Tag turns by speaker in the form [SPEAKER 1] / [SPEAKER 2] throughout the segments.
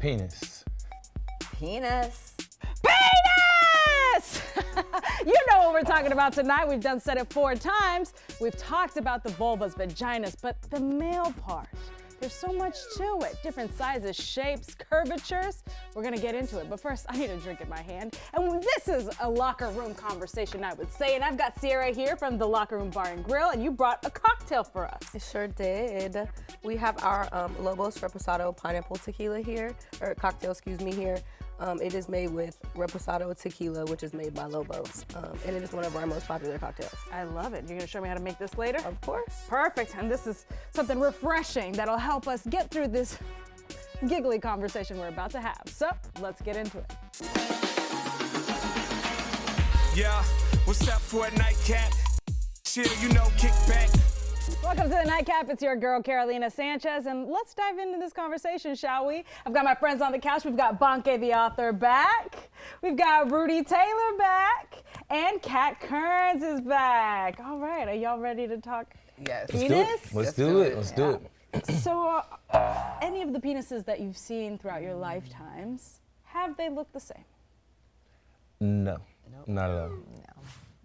[SPEAKER 1] Penis.
[SPEAKER 2] Penis.
[SPEAKER 3] Penis! You know what we're talking about tonight. We've said it 4 times. We've talked about the vulvas, vaginas, but the male part. There's so much to it. Different sizes, shapes, curvatures. We're gonna get into it, but first I need a drink in my hand. And this is a locker room conversation, I would say. And I've got Sierra here from the Locker Room Bar and Grill, and you brought a cocktail for us.
[SPEAKER 2] I sure did. We have our Lobos Reposado Pineapple Tequila here, or cocktail, excuse me, here. It is made with Reposado Tequila, which is made by Lobos. And it is one of our most popular cocktails.
[SPEAKER 3] I love it. You're gonna show me how to make this later?
[SPEAKER 2] Of course.
[SPEAKER 3] Perfect, and this is something refreshing that'll help us get through this giggly conversation we're about to have. So, let's get into it.
[SPEAKER 4] Yeah, what's up for a nightcap? Chill, you know, kick back.
[SPEAKER 3] Welcome to the Nightcap. It's your girl, Carolina Sanchez, and let's dive into this conversation, shall we? I've got my friends on the couch. We've got Bonke, the author, back. We've got Rudy Taylor back, and Kat Kearns is back. All right, are y'all ready to talk
[SPEAKER 5] Yes.
[SPEAKER 3] penis?
[SPEAKER 1] Let's do it. Let's do it.
[SPEAKER 3] So, any of the penises that you've seen throughout your lifetimes, have they looked the same?
[SPEAKER 1] No, not at all.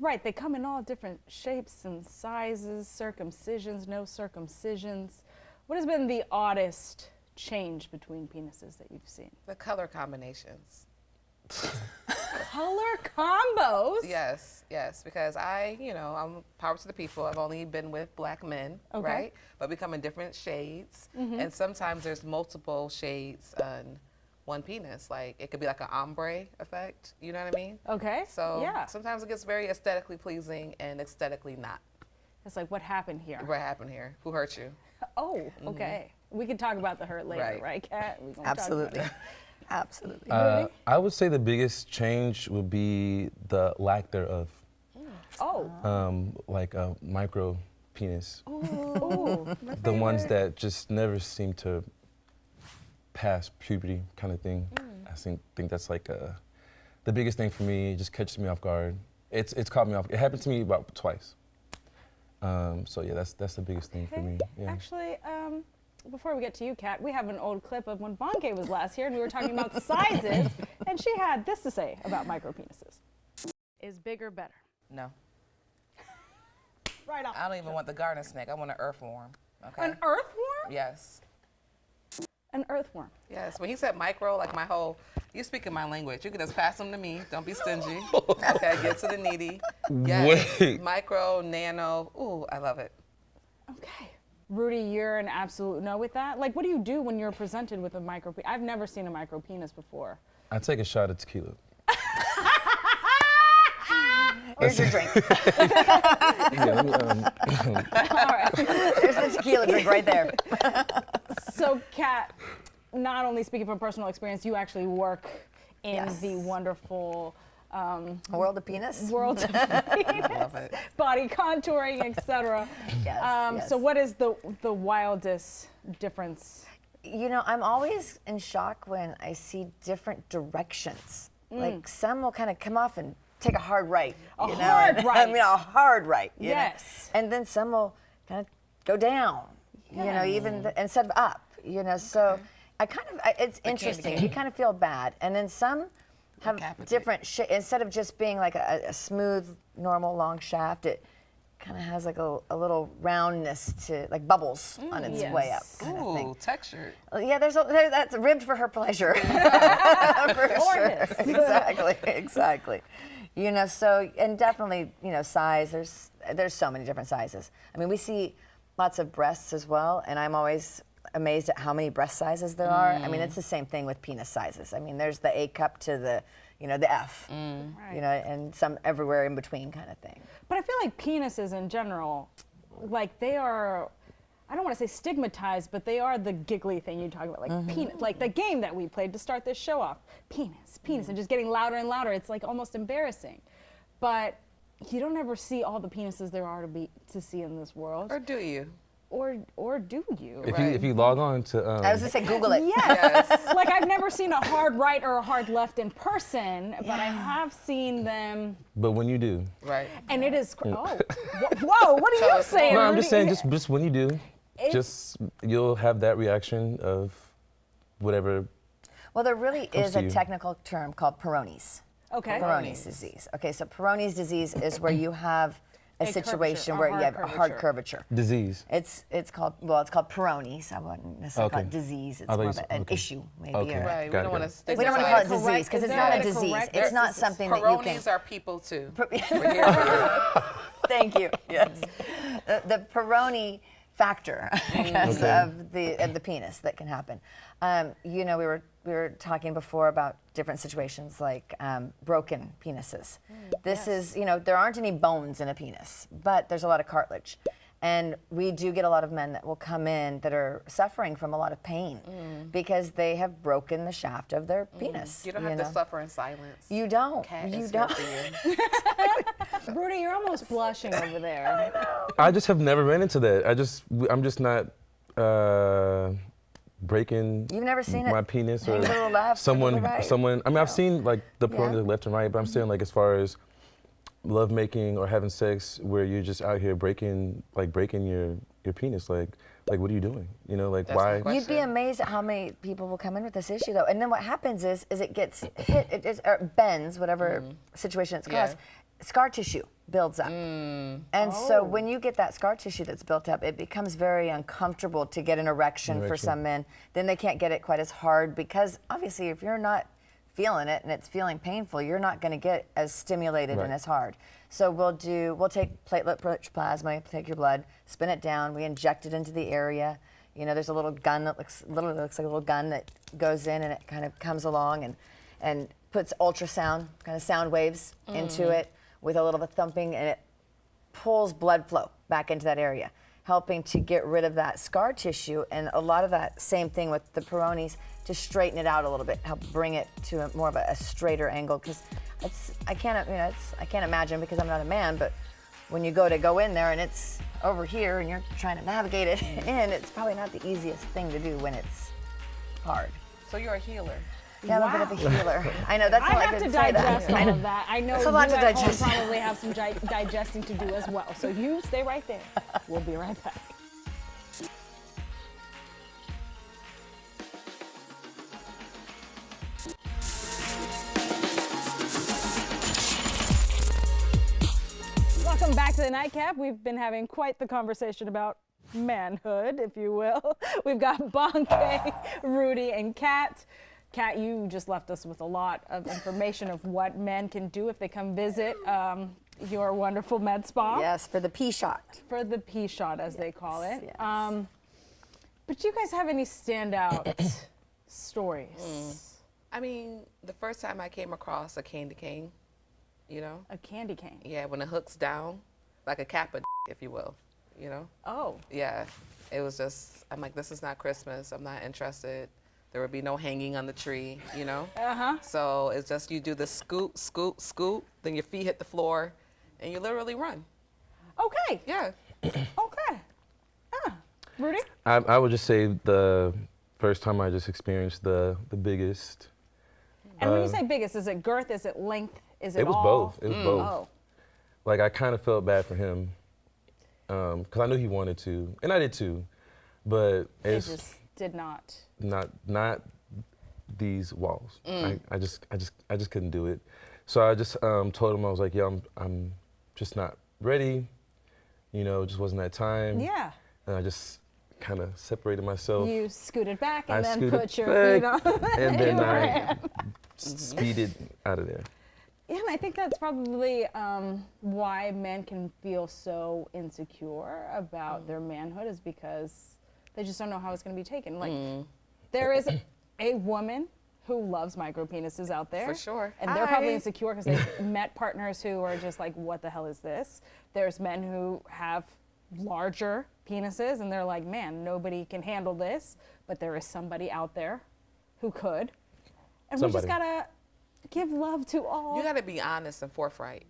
[SPEAKER 3] Right, they come in all different shapes and sizes, circumcisions, no circumcisions. What has been the oddest change between penises that you've seen?
[SPEAKER 5] The color combinations.
[SPEAKER 3] Color combos?
[SPEAKER 5] Yes, because I'm power to the people. I've only been with black men,
[SPEAKER 3] Okay.
[SPEAKER 5] right? But we come in different shades, and sometimes there's multiple shades on one penis. Like it could be like an ombre effect. You know what I mean?
[SPEAKER 3] Okay.
[SPEAKER 5] So
[SPEAKER 3] yeah.
[SPEAKER 5] sometimes it gets very aesthetically pleasing and aesthetically not.
[SPEAKER 3] It's like, what happened here?
[SPEAKER 5] What happened here? Who hurt you?
[SPEAKER 3] Oh, okay. We can talk about the hurt later, right, Kat? We gonna
[SPEAKER 2] Absolutely.
[SPEAKER 3] Talk about
[SPEAKER 2] Absolutely.
[SPEAKER 1] I would say the biggest change would be the lack thereof, like a micro penis.
[SPEAKER 3] Ooh.
[SPEAKER 1] The ones that just never seem to pass puberty kind of thing. I think that's like the biggest thing for me. It just catches me off guard. It's caught me off. It happened to me about twice. So yeah, that's the biggest thing for me. Yeah.
[SPEAKER 3] Actually, before we get to you, Kat, we have an old clip of when Bonke was last here and we were talking about sizes, and she had this to say about micropenises. Is bigger better?
[SPEAKER 5] No.
[SPEAKER 3] Right off.
[SPEAKER 5] I don't even want the garden snake. I want an earthworm. Okay.
[SPEAKER 3] An earthworm?
[SPEAKER 5] Yes.
[SPEAKER 3] An earthworm.
[SPEAKER 5] Yes, when he said micro, like you're speaking my language. You can just pass them to me. Don't be stingy. Okay, get to the needy. Yes,
[SPEAKER 1] Wait.
[SPEAKER 5] micro, nano. Ooh, I love it.
[SPEAKER 3] Okay. Rudy, you're an absolute no with that? Like, what do you do when you're presented with a micro penis? I've never seen a micro penis before.
[SPEAKER 1] I take a shot of tequila.
[SPEAKER 2] Here's your drink.
[SPEAKER 1] Yeah, let me,
[SPEAKER 3] All right.
[SPEAKER 2] There's the tequila drink right there.
[SPEAKER 3] So, Kat, not only speaking from personal experience, you actually work in
[SPEAKER 2] Yes.
[SPEAKER 3] the wonderful
[SPEAKER 2] World of penis.
[SPEAKER 3] world of
[SPEAKER 5] Love it.
[SPEAKER 3] body contouring, etc.
[SPEAKER 2] Yes,
[SPEAKER 3] So, what is the wildest difference?
[SPEAKER 2] You know, I'm always in shock when I see different directions. Like some will kind of come off and take a hard right.
[SPEAKER 3] A
[SPEAKER 2] you know?
[SPEAKER 3] hard
[SPEAKER 2] and-
[SPEAKER 3] right.
[SPEAKER 2] I mean, a hard right. you know?
[SPEAKER 3] Yes.
[SPEAKER 2] And then some will kind of go down. You know, even instead of up. You know, so it's interesting. You kind of feel bad, and then some have
[SPEAKER 5] Decapitate.
[SPEAKER 2] different shape. Instead of just being like a smooth, normal, long shaft, it kind of has like a little roundness to, like bubbles on its way up,
[SPEAKER 3] Yes.
[SPEAKER 2] kind of
[SPEAKER 5] Ooh,
[SPEAKER 2] thing.
[SPEAKER 5] textured.
[SPEAKER 2] Yeah, that's ribbed for her pleasure. For sure. Exactly. You know, so, and definitely, you know, size, there's so many different sizes. I mean, we see lots of breasts as well, and I'm always amazed at how many breast sizes there are. I mean, it's the same thing with penis sizes. I mean, there's the A cup to the F, you know, and some everywhere in between kind of thing.
[SPEAKER 3] But I feel like penises in general, like they are, I don't want to say stigmatized, but they are the giggly thing you talk about, like penis, like the game that we played to start this show off. Penis, and just getting louder and louder. It's like almost embarrassing. But you don't ever see all the penises there are to see in this world.
[SPEAKER 5] Or do you?
[SPEAKER 3] Or do you?
[SPEAKER 1] if you log on to
[SPEAKER 2] I was gonna say Google it.
[SPEAKER 3] Yes. Like I've never seen a hard right or a hard left in person, but I have seen them.
[SPEAKER 1] but when you do.
[SPEAKER 5] Right.
[SPEAKER 3] And it is, whoa, what are you saying?
[SPEAKER 1] No, I'm just
[SPEAKER 3] Rudy?
[SPEAKER 1] saying, just when you do,
[SPEAKER 3] It's-
[SPEAKER 1] you'll have that reaction of whatever.
[SPEAKER 2] Well, there really is
[SPEAKER 1] to
[SPEAKER 2] a
[SPEAKER 1] you.
[SPEAKER 2] technical term called Peyronie's.
[SPEAKER 3] Okay.
[SPEAKER 2] Peyronie's disease. Okay, so Peyronie's disease is where you have a situation
[SPEAKER 3] curvature, a
[SPEAKER 2] where you
[SPEAKER 3] hard
[SPEAKER 2] have a hard curvature.
[SPEAKER 1] Disease.
[SPEAKER 2] It's called Peyronie's. I wouldn't necessarily call it
[SPEAKER 1] Okay.
[SPEAKER 2] disease. It's
[SPEAKER 1] I thought
[SPEAKER 2] more
[SPEAKER 1] you
[SPEAKER 2] of
[SPEAKER 1] said-
[SPEAKER 2] an
[SPEAKER 1] okay.
[SPEAKER 2] issue, maybe.
[SPEAKER 1] Okay.
[SPEAKER 2] Or,
[SPEAKER 5] Right. We
[SPEAKER 1] Got
[SPEAKER 5] don't
[SPEAKER 1] it,
[SPEAKER 5] want
[SPEAKER 1] got
[SPEAKER 5] to
[SPEAKER 1] it.
[SPEAKER 5] stick.
[SPEAKER 2] we don't want to call it
[SPEAKER 3] correct-
[SPEAKER 2] disease because
[SPEAKER 3] is
[SPEAKER 2] it's
[SPEAKER 3] that
[SPEAKER 2] not a
[SPEAKER 3] a
[SPEAKER 2] disease.
[SPEAKER 3] correct
[SPEAKER 2] It's not something that you can.
[SPEAKER 5] Peyronie's are people too. We're here for you.
[SPEAKER 2] Thank you. Yes. The Peyronie factor, I guess, of the penis that can happen. You know, we were talking before about different situations like broken penises. This is, you know, there aren't any bones in a penis, but there's a lot of cartilage. And we do get a lot of men that will come in that are suffering from a lot of pain because they have broken the shaft of their penis.
[SPEAKER 5] You don't have to suffer in silence.
[SPEAKER 2] You don't.
[SPEAKER 5] Cat
[SPEAKER 2] You
[SPEAKER 5] is
[SPEAKER 2] don't.
[SPEAKER 5] here for you.
[SPEAKER 3] Rudy, you're almost blushing over there.
[SPEAKER 1] I just have never ran into that. I'm just not breaking
[SPEAKER 2] You've never seen it
[SPEAKER 1] my penis
[SPEAKER 2] hang
[SPEAKER 1] or
[SPEAKER 2] to the left or to the right?
[SPEAKER 1] I mean, I've seen like the porn
[SPEAKER 2] Yeah.
[SPEAKER 1] left and right, but I'm saying like as far as love making or having sex where you're just out here breaking your penis, like what are you doing? You know, like
[SPEAKER 5] That's
[SPEAKER 1] why?
[SPEAKER 5] my question.
[SPEAKER 2] You'd be amazed at how many people will come in with this issue, though. And then what happens is it gets hit, or bends, whatever situation it's caused. Scar tissue builds up. And so when you get that scar tissue that's built up, it becomes very uncomfortable to get an erection for some men. Then they can't get it quite as hard because obviously if you're not feeling it and it's feeling painful, you're not going to get as stimulated and as hard. So we'll take platelet-rich plasma, take your blood, spin it down, we inject it into the area. You know, there's a little gun that looks like a little gun that goes in and it kind of comes along and puts ultrasound, kind of sound waves into it with a little bit of thumping, and it pulls blood flow back into that area, helping to get rid of that scar tissue and a lot of that same thing with the Peyronie's to straighten it out a little bit, help bring it to more of a straighter angle. Because I can't imagine because I'm not a man, but when you go in there and it's over here and you're trying to navigate it in, it's probably not the easiest thing to do when it's hard.
[SPEAKER 5] So you're a healer.
[SPEAKER 2] Yeah, I'm a bit of a healer. I know that's
[SPEAKER 3] I
[SPEAKER 2] how I
[SPEAKER 3] have
[SPEAKER 2] could
[SPEAKER 3] to
[SPEAKER 2] say
[SPEAKER 3] digest
[SPEAKER 2] that.
[SPEAKER 3] all of that. I know
[SPEAKER 2] It's a
[SPEAKER 3] you
[SPEAKER 2] lot to
[SPEAKER 3] at home
[SPEAKER 2] digest.
[SPEAKER 3] probably have some digesting to do as well. So you stay right there. We'll be right back. Welcome back to the Nightcap. We've been having quite the conversation about manhood, if you will. We've got Bonke, Rudy, and Kat. Kat, you just left us with a lot of information of what men can do if they come visit your wonderful med spa.
[SPEAKER 2] Yes, for the pee shot.
[SPEAKER 3] For the pee shot, as they call it.
[SPEAKER 2] Yes.
[SPEAKER 3] But do you guys have any standout stories?
[SPEAKER 5] I mean, the first time I came across a candy cane, you know?
[SPEAKER 3] A candy cane.
[SPEAKER 5] Yeah, when it hooks down, like a kappa, if you will, you know?
[SPEAKER 3] Oh.
[SPEAKER 5] Yeah, it was just, I'm like, this is not Christmas. I'm not interested. There would be no hanging on the tree, you know?
[SPEAKER 3] Uh-huh.
[SPEAKER 5] So it's just you do the scoop, scoop, scoop, then your feet hit the floor, and you literally run.
[SPEAKER 3] Okay.
[SPEAKER 5] Yeah.
[SPEAKER 3] Okay. Rudy?
[SPEAKER 1] I would just say the first time I just experienced the biggest.
[SPEAKER 3] And when you say biggest, is it girth? Is it length? Is it
[SPEAKER 1] It was
[SPEAKER 3] all?
[SPEAKER 1] both. It was both.
[SPEAKER 3] Oh.
[SPEAKER 1] Like I kind of felt bad for him because I knew he wanted to, and I did too, but
[SPEAKER 3] It
[SPEAKER 1] it's
[SPEAKER 3] just did not.
[SPEAKER 1] not these walls. I just couldn't do it. So I just told him I was like, yo, I'm just not ready. You know, it just wasn't that time.
[SPEAKER 3] Yeah.
[SPEAKER 1] And I just kind of separated myself.
[SPEAKER 3] You scooted back and
[SPEAKER 1] I
[SPEAKER 3] then
[SPEAKER 1] scooted
[SPEAKER 3] put your feet
[SPEAKER 1] back,
[SPEAKER 3] on.
[SPEAKER 1] and then I
[SPEAKER 3] ran.
[SPEAKER 1] speeded out of there.
[SPEAKER 3] Yeah, and I think that's probably why men can feel so insecure about their manhood is because they just don't know how it's going to be taken. Like, there is a woman who loves micro penises out there.
[SPEAKER 5] For sure.
[SPEAKER 3] And they're probably
[SPEAKER 5] Hi.
[SPEAKER 3] insecure because they've met partners who are just like, what the hell is this? There's men who have larger penises and they're like, man, nobody can handle this, but there is somebody out there who could. And we just
[SPEAKER 1] Somebody.
[SPEAKER 3] gotta give love to all.
[SPEAKER 5] You got to be honest and forthright,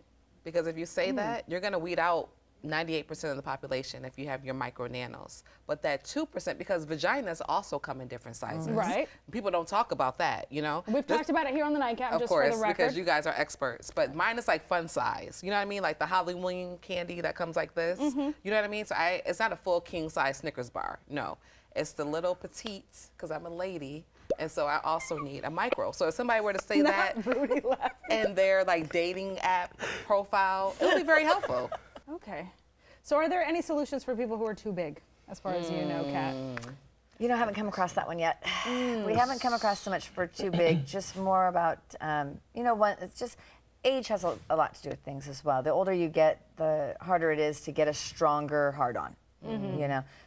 [SPEAKER 5] because if you say that, you're going to weed out 98% of the population if you have your micro nanos. But that 2%, because vaginas also come in different sizes.
[SPEAKER 3] Right.
[SPEAKER 5] People don't talk about that, you know?
[SPEAKER 3] We've talked about it here on the Nightcap,
[SPEAKER 5] Of
[SPEAKER 3] just
[SPEAKER 5] course,
[SPEAKER 3] for the record.
[SPEAKER 5] because you guys are experts. But mine is like fun size. You know what I mean? Like the Halloween candy that comes like this.
[SPEAKER 3] Mm-hmm.
[SPEAKER 5] You know what I mean? So it's not a full king size Snickers bar. No. It's the little petite, because I'm a lady, And so I also need a micro. So if somebody were to say that
[SPEAKER 3] Rudy left.
[SPEAKER 5] in their like dating app profile, it would be very helpful.
[SPEAKER 3] Okay. So are there any solutions for people who are too big, as far as you know, Kat?
[SPEAKER 2] You know, I haven't come across that one yet. We haven't come across so much for too big, just more about, it's just, age has a lot to do with things as well. The older you get, the harder it is to get a stronger hard-on,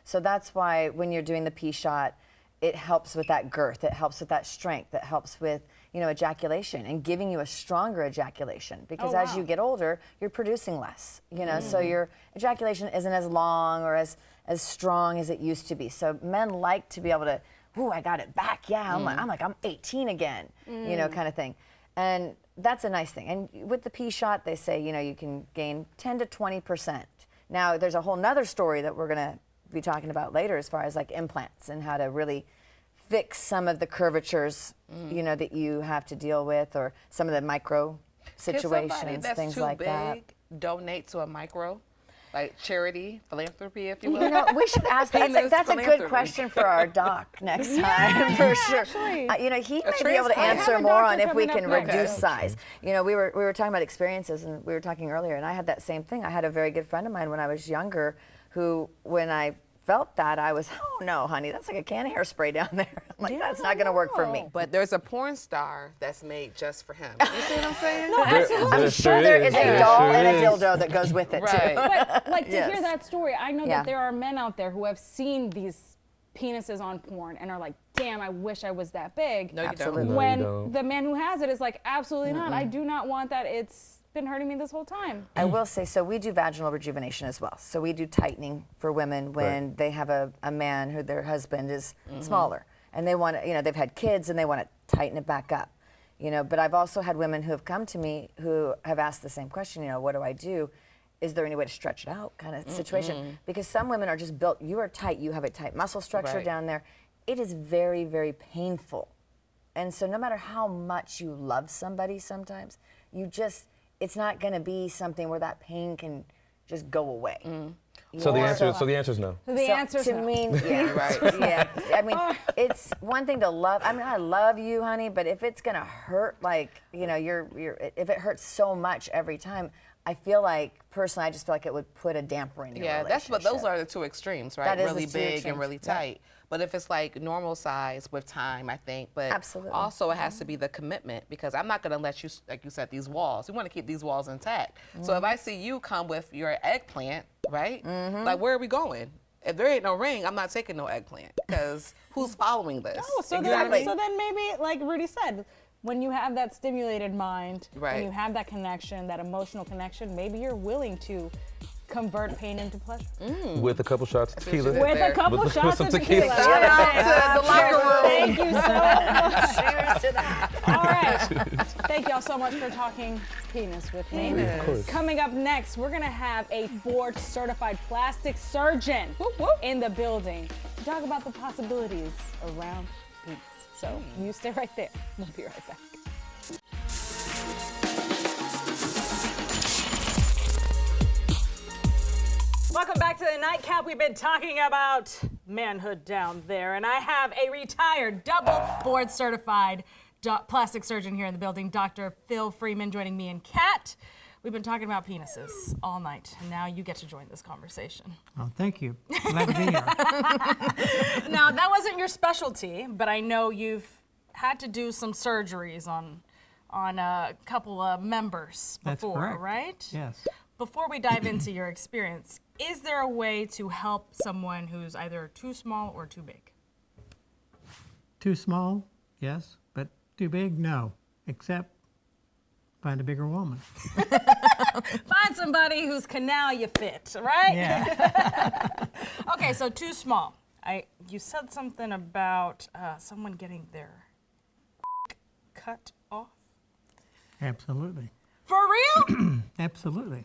[SPEAKER 2] So that's why when you're doing the pee shot, it helps with that girth, it helps with that strength, it helps with, ejaculation and giving you a stronger ejaculation because as you get older, you're producing less, so your ejaculation isn't as long or as strong as it used to be. So men like to be able to, ooh, I got it back. Yeah, I'm 18 again, kind of thing. And that's a nice thing. And with the pee shot, they say, you can gain 10 to 20%. Now, there's a whole nother story that we're going to be talking about later as far as like implants and how to really fix some of the curvatures, that you have to deal with or some of the micro situations,
[SPEAKER 5] Can somebody that's
[SPEAKER 2] things
[SPEAKER 5] too
[SPEAKER 2] like
[SPEAKER 5] big
[SPEAKER 2] that.
[SPEAKER 5] donate to a micro? Like charity, philanthropy, if you will?
[SPEAKER 2] We should ask that.
[SPEAKER 5] Penis
[SPEAKER 2] That's a good
[SPEAKER 5] philanthropy.
[SPEAKER 2] question for our doc next time, for sure.
[SPEAKER 3] actually.
[SPEAKER 2] He may be able to
[SPEAKER 5] transplant.
[SPEAKER 2] answer
[SPEAKER 3] Have a
[SPEAKER 2] more
[SPEAKER 3] doctor
[SPEAKER 2] on if we
[SPEAKER 3] coming
[SPEAKER 2] can
[SPEAKER 3] up next.
[SPEAKER 2] reduce size. We were talking about experiences, and we were talking earlier, and I had that same thing. I had a very good friend of mine when I was younger who, when I felt that, I was, oh no, honey, that's like a can of hairspray down there. I'm like, that's not going to work for me.
[SPEAKER 5] But there's a porn star that's made just for him. You see what I'm saying?
[SPEAKER 2] I'm sure there is a doll and a dildo that goes with it,
[SPEAKER 5] Right.
[SPEAKER 2] too.
[SPEAKER 3] But like to
[SPEAKER 2] Yes.
[SPEAKER 3] hear that story, I know
[SPEAKER 2] Yeah.
[SPEAKER 3] that there are men out there who have seen these penises on porn and are like, damn, I wish I was that big.
[SPEAKER 5] No, you
[SPEAKER 2] Absolutely.
[SPEAKER 5] don't.
[SPEAKER 1] No, you
[SPEAKER 3] When
[SPEAKER 1] don't.
[SPEAKER 3] the man who has it is like, absolutely not. I do not want that. It's been hurting me this whole time.
[SPEAKER 2] I will say, so we do vaginal rejuvenation as well. So we do tightening for women when they have a man who their husband is smaller and they want to, they've had kids and they want to tighten it back up. But I've also had women who have come to me who have asked the same question, what do I do? Is there any way to stretch it out kind of situation? Because some women are just built, you are tight, you have a tight muscle structure
[SPEAKER 5] Right.
[SPEAKER 2] down there. It is very, very painful. And so no matter how much you love somebody sometimes, it's not going to be something where that pain can just go away.
[SPEAKER 1] So the answer is no.
[SPEAKER 3] The answer is
[SPEAKER 2] to
[SPEAKER 3] no.
[SPEAKER 2] me, yeah,
[SPEAKER 5] Right.
[SPEAKER 2] yeah. I mean, it's one thing to love. I mean, I love you, honey, but if it's gonna hurt, like if it hurts so much every time, I feel like personally, I just feel like it would put a damper in your relationship.
[SPEAKER 5] But those are the two extremes, right?
[SPEAKER 2] That is
[SPEAKER 5] Really
[SPEAKER 2] the two
[SPEAKER 5] big
[SPEAKER 2] extremes.
[SPEAKER 5] and really
[SPEAKER 2] Yeah.
[SPEAKER 5] tight. But if it's like normal size with time, I think. But
[SPEAKER 2] Absolutely.
[SPEAKER 5] also it has to be the commitment because I'm not going to let you, like you said, these walls. We want to keep these walls intact. So if I see you come with your eggplant, right? Like where are we going? If there ain't no ring, I'm not taking no eggplant because who's following this?
[SPEAKER 3] Oh, so
[SPEAKER 2] Exactly.
[SPEAKER 3] then maybe, like Rudy said, when you have that stimulated mind
[SPEAKER 5] Right.
[SPEAKER 3] and you have that connection, that emotional connection, maybe you're willing to convert pain into pleasure.
[SPEAKER 1] With a couple shots of tequila.
[SPEAKER 5] With
[SPEAKER 3] With a couple
[SPEAKER 1] With
[SPEAKER 3] shots
[SPEAKER 1] some
[SPEAKER 3] of
[SPEAKER 1] tequila.
[SPEAKER 3] tequila.
[SPEAKER 1] Shout
[SPEAKER 5] out to the locker room.
[SPEAKER 3] Thank you so much.
[SPEAKER 2] Cheers to that.
[SPEAKER 3] All right. Thank y'all so much for talking penis with me.
[SPEAKER 5] Penis.
[SPEAKER 1] Of course.
[SPEAKER 3] Coming up next, we're going to have a board-certified plastic surgeon in the building to talk about the possibilities around penis. So you stay right there. We'll be right back. Welcome back to the Nightcap. We've been talking about manhood down there, and I have a retired, double board certified plastic surgeon here in the building, Dr. Phil Freeman, joining me and Kat. We've been talking about penises all night, and now you get to join this conversation.
[SPEAKER 6] Oh, thank you. Glad to be here.
[SPEAKER 3] Now, that wasn't your specialty, but I know you've had to do some surgeries on a couple of members
[SPEAKER 6] That's
[SPEAKER 3] before,
[SPEAKER 6] correct.
[SPEAKER 3] right?
[SPEAKER 6] Yes.
[SPEAKER 3] Before we dive into your experience, is there a way to help someone who's either too small or too big?
[SPEAKER 6] Too small, yes, but too big, no. Except find a bigger woman.
[SPEAKER 3] Find somebody whose canal you fit, right?
[SPEAKER 6] Yeah.
[SPEAKER 3] Okay, so too small. You said something about someone getting their cut off.
[SPEAKER 6] Absolutely.
[SPEAKER 3] For real?
[SPEAKER 6] Absolutely.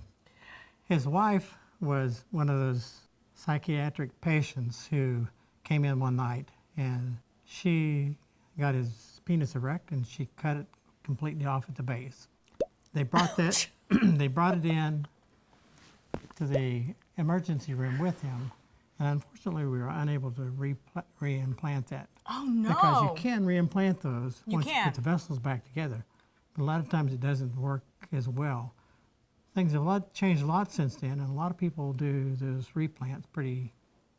[SPEAKER 6] His wife was one of those psychiatric patients who came in one night and she got his penis erect and she cut it completely off at the base. They brought that, they brought it in to the emergency room with him And unfortunately, we were unable to reimplant that.
[SPEAKER 3] Oh no.
[SPEAKER 6] Because you can reimplant those
[SPEAKER 3] You
[SPEAKER 6] once you
[SPEAKER 3] can.
[SPEAKER 6] put the vessels back together. But a lot of times it doesn't work as well. Things have changed a lot since then, and a lot of people do those replants pretty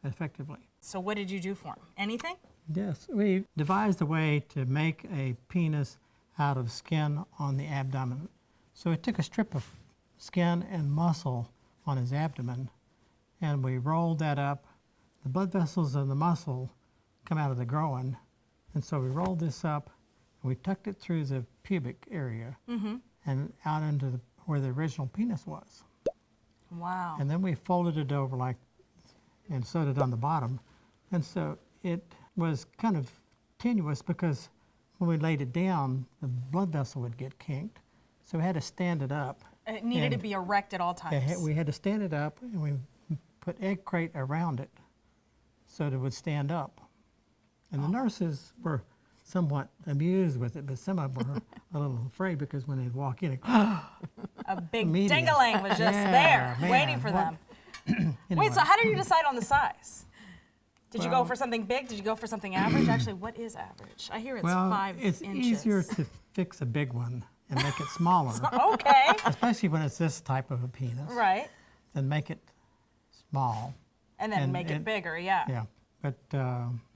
[SPEAKER 6] effectively.
[SPEAKER 3] So what did you do for him? Anything?
[SPEAKER 6] Yes, we devised a way to make a penis out of skin on the abdomen. So we took a strip of skin and muscle on his abdomen, and we rolled that up. The blood vessels and the muscle come out of the groin, and so we rolled this up, and we tucked it through the pubic area and out into where the original penis was.
[SPEAKER 3] Wow.
[SPEAKER 6] And then we folded it over and sewed it on the bottom. And so it was kind of tenuous because when we laid it down, the blood vessel would get kinked. So we had to stand it up.
[SPEAKER 3] It needed to
[SPEAKER 6] And
[SPEAKER 3] be erect at all times.
[SPEAKER 6] we had to stand it up, and we put egg crate around it so that it would stand up. And the nurses were somewhat amused with it, but some of them were a little afraid because when they'd walk in,
[SPEAKER 3] A big
[SPEAKER 6] Immediate.
[SPEAKER 3] ding-a-ling was just
[SPEAKER 6] Yeah,
[SPEAKER 3] there,
[SPEAKER 6] man,
[SPEAKER 3] waiting for
[SPEAKER 6] what-
[SPEAKER 3] them.
[SPEAKER 6] anyway.
[SPEAKER 3] Wait, so how did you decide on the size? Did you go
[SPEAKER 6] Well-
[SPEAKER 3] for something big? Did you go for something average? Actually, what is average? I hear it's
[SPEAKER 6] Well,
[SPEAKER 3] 5
[SPEAKER 6] it's
[SPEAKER 3] inches.
[SPEAKER 6] easier to fix a big one and make it smaller,
[SPEAKER 3] Okay,
[SPEAKER 6] especially when it's this type of a penis,
[SPEAKER 3] right.
[SPEAKER 6] than make it small.
[SPEAKER 3] And then
[SPEAKER 6] And
[SPEAKER 3] make it
[SPEAKER 6] it-
[SPEAKER 3] bigger, yeah.
[SPEAKER 6] Yeah, but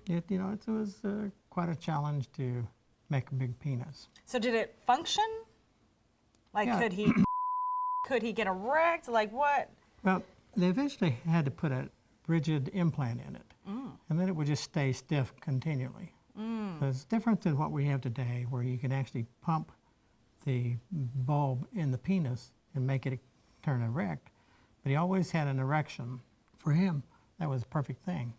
[SPEAKER 6] it was quite a challenge to make a big penis.
[SPEAKER 3] So did it function? Like,
[SPEAKER 6] Yeah.
[SPEAKER 3] could he get erect? Like what?
[SPEAKER 6] Well, they eventually had to put a rigid implant in it, and then it would just stay stiff continually. So it's different than what we have today, where you can actually pump the bulb in the penis and make it turn erect. But he always had an erection. For him, that was a perfect thing.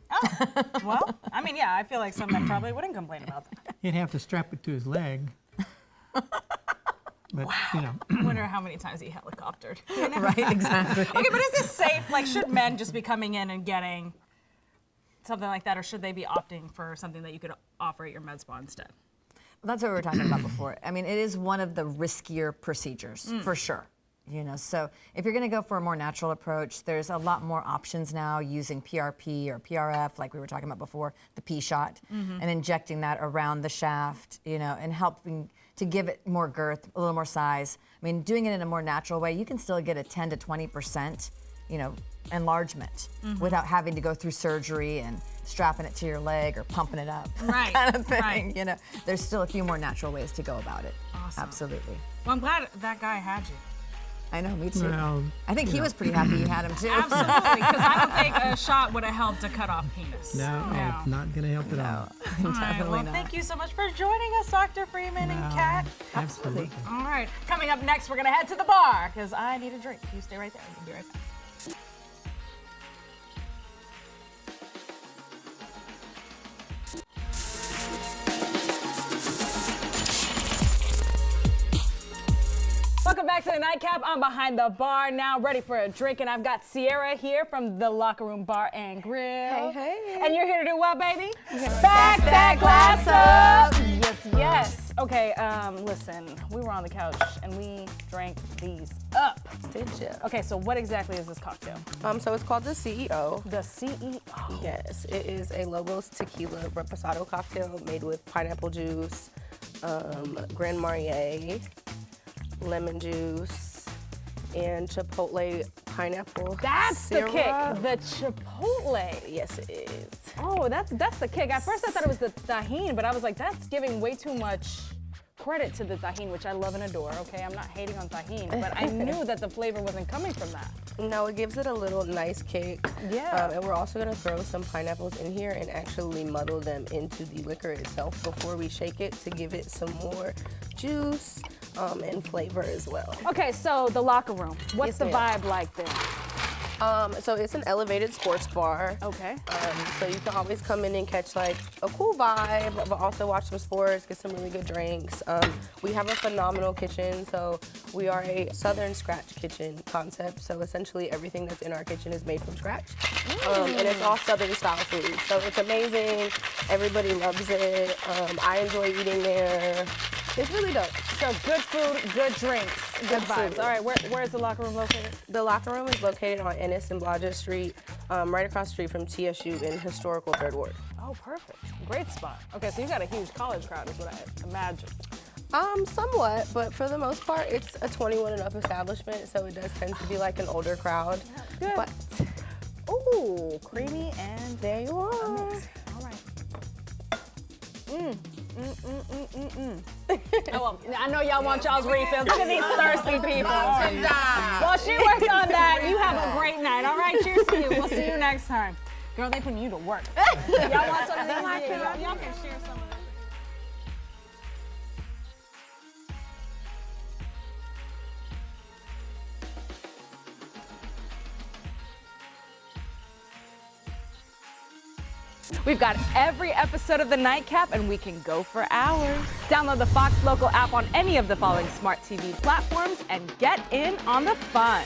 [SPEAKER 3] Well, I mean, yeah, I feel like some men probably wouldn't complain about that.
[SPEAKER 6] He'd have to strap it to his leg. But,
[SPEAKER 3] I wonder how many times he helicoptered. You know?
[SPEAKER 2] Right, exactly.
[SPEAKER 3] Okay, but is this safe? Like, should men just be coming in and getting something like that, or should they be opting for something that you could offer at your med spa instead?
[SPEAKER 2] That's what we were talking about before. I mean, it is one of the riskier procedures, for sure. So if you're going to go for a more natural approach, there's a lot more options now using PRP or PRF, like we were talking about before, the P shot, and injecting that around the shaft, and helping to give it more girth, a little more size. I mean, doing it in a more natural way, you can still get a 10 to 20%, enlargement without having to go through surgery and strapping it to your leg or pumping it up,
[SPEAKER 3] Right,
[SPEAKER 2] kind of thing.
[SPEAKER 3] right.
[SPEAKER 2] There's still a few more natural ways to go about it.
[SPEAKER 3] Awesome.
[SPEAKER 2] Absolutely.
[SPEAKER 3] Well, I'm glad that guy had you.
[SPEAKER 2] I know, me too.
[SPEAKER 6] well,
[SPEAKER 2] I think he was pretty happy you had him too.
[SPEAKER 3] Absolutely, because I don't think a shot would have helped to cut off penis.
[SPEAKER 6] no, it's not going to help at all.
[SPEAKER 3] All right,
[SPEAKER 2] Definitely
[SPEAKER 3] well,
[SPEAKER 2] not.
[SPEAKER 3] thank you so much for joining us, Dr. Freeman and Kat.
[SPEAKER 6] Absolutely.
[SPEAKER 3] All right, coming up next, we're going to head to the bar because I need a drink. You stay right there. We'll be right back. Welcome back to the Nightcap. I'm behind the bar now, ready for a drink, and I've got Sierra here from the Locker Room Bar and Grill.
[SPEAKER 7] Hey, hey.
[SPEAKER 3] And you're here to do what, baby? Back that glass up. Yes, yes. Okay, listen, we were on the couch and we drank these up.
[SPEAKER 7] Did you?
[SPEAKER 3] Okay, so what exactly is this cocktail?
[SPEAKER 7] So it's called the CEO.
[SPEAKER 3] The CEO.
[SPEAKER 7] Yes, it is a Lobos tequila reposado cocktail made with pineapple juice, Grand Marnier, lemon juice, and chipotle pineapple
[SPEAKER 3] That's
[SPEAKER 7] syrup.
[SPEAKER 3] the kick. The chipotle.
[SPEAKER 7] Yes, it is.
[SPEAKER 3] Oh, that's the kick. At first I thought it was the tahini, but I was like, that's giving way too much credit to the tahini, which I love and adore. Okay, I'm not hating on tahini, but I knew that the flavor wasn't coming from that.
[SPEAKER 7] No, it gives it a little nice kick.
[SPEAKER 3] Yeah.
[SPEAKER 7] And we're also gonna throw some pineapples in here and actually muddle them into the liquor itself before we shake it to give it some more juice and flavor as well.
[SPEAKER 3] Okay, so the Locker Room. What's
[SPEAKER 7] Yes,
[SPEAKER 3] the
[SPEAKER 7] ma'am.
[SPEAKER 3] vibe like there?
[SPEAKER 7] So it's an elevated sports bar.
[SPEAKER 3] Okay.
[SPEAKER 7] So you can always come in and catch like a cool vibe, but also watch some sports, get some really good drinks. We have a phenomenal kitchen, so we are a Southern scratch kitchen concept. So essentially everything that's in our kitchen is made from scratch. And it's all Southern style food. So it's amazing. Everybody loves it. I enjoy eating there. It's really dope.
[SPEAKER 3] So good food, good drinks, good vibes.
[SPEAKER 7] Absolutely.
[SPEAKER 3] All right, where's the Locker Room located?
[SPEAKER 7] The Locker Room is located on Ennis and Blodgett Street, right across the street from TSU in historical 3rd Ward.
[SPEAKER 3] Oh, perfect. Great spot. Okay, so you got a huge college crowd, is what I imagine.
[SPEAKER 7] Somewhat, but for the most part, it's a 21 and up establishment, so it does tend to be like an older crowd.
[SPEAKER 3] Good.
[SPEAKER 7] But
[SPEAKER 3] Ooh, creamy and
[SPEAKER 7] there you are.
[SPEAKER 3] amazing. All right. Oh, well, I know y'all want y'all's refills. Look at these thirsty people. While she works on that, you have a great night. All right, cheers to you. We'll see you next time. Girl, they putting you to work. Y'all want some of these? Y'all can share some of this. We've got every episode of The Nightcap, and we can go for hours. Download the Fox Local app on any of the following smart TV platforms and get in on the fun.